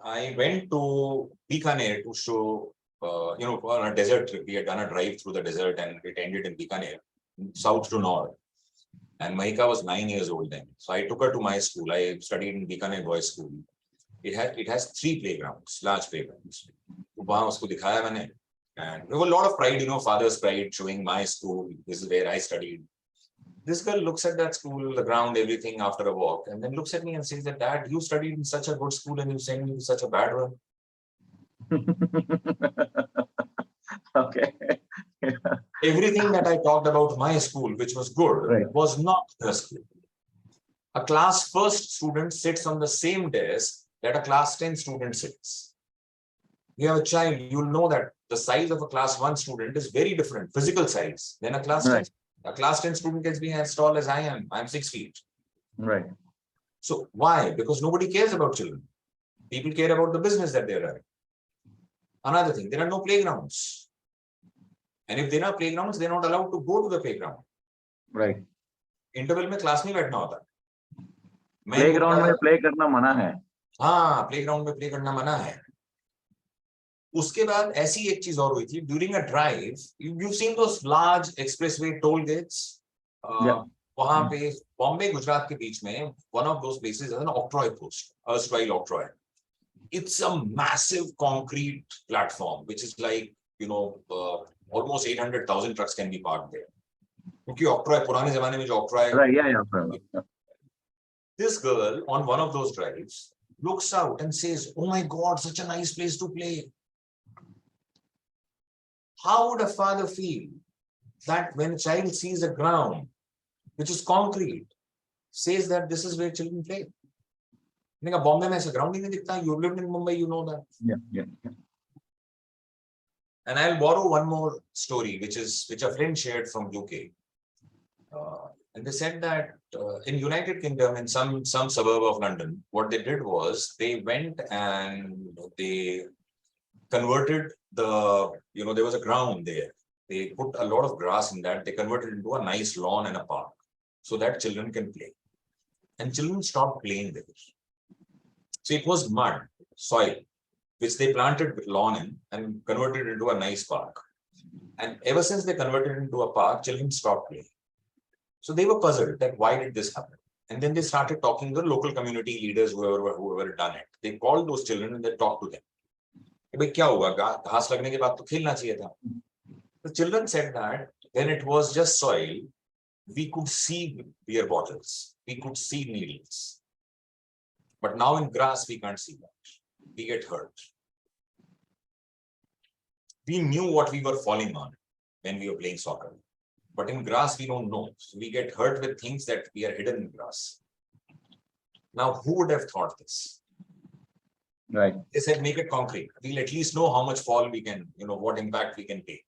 I went to Bikaner to show, on a desert trip. We had done a drive through the desert and it ended in Bikaner, south to north. And Mahika was 9 years old then. So I took her to my school. I studied in Bikaner Boys School. It has 3 playgrounds, large playgrounds. वहाँ उसको दिखाया मैंने. And there was a lot of pride, father's pride, showing my school. This is where I studied. This girl looks at that school, the ground, everything after a walk, and then looks at me and says that, Dad, you studied in such a good school and you sent me to such a bad one. Okay. Everything that I talked about my school, which was good, was not her school. A class first student sits on the same desk that a class 10 student sits. You have a child, you'll know that the size of a class 1 student is very different, physical size, than a class 10. A class 10 student can be as tall as I am. I'm 6 feet. Right. So why? Because nobody cares about children. People care about the business that they're running. Another thing, there are no playgrounds. And if there are playgrounds, they're not allowed to go to the playground. Right. Interval में class में बैठना होता है. Playground में play करना मना है. हाँ, playground में play करना मना है. उसके बाद ऐसी एक चीज और हुई थी. During a drive, you've seen those large expressway toll gates. वहाँ पे बॉम्बे गुजरात के बीच में one of those places is an octroi post, erstwhile octroi. It's a massive concrete platform, which is like, almost 800,000 trucks can be parked there. क्योंकि octroi पुराने जमाने में जो octroi. Right, yeah. This girl on one of those drives looks out and says, "Oh my God, such a nice place to play." How would a father feel that when a child sees a ground which is concrete, says that this is where children play? Bombay में ऐसा ground ही नहीं दिखता. You've lived in Mumbai, you know that. Yeah. And I'll borrow one more story, which a friend shared from UK. And they said that in United Kingdom, in some suburb of London, what they did was they went and they converted there was a ground there. They put a lot of grass in that. They converted it into a nice lawn and a park so that children can play. And children stopped playing there. So it was mud, soil, which they planted lawn in and converted it into a nice park. And ever since they converted it into a park, children stopped playing. So they were puzzled that why did this happen? And then they started talking to the local community leaders, whoever had done it. They called those children and they talked to them. भाई क्या हुआ? घास लगने के बाद तो खेलना चाहिए था. The children said that when it was just soil, we could see beer bottles, we could see needles. But now in grass, we can't see that. We get hurt. We knew what we were falling on when we were playing soccer. But in grass, we don't know. So we get hurt with things that we are hidden in grass. Now, who would have thought this? Right. They said, make it concrete. We'll at least know how much fall we can, what impact we can take.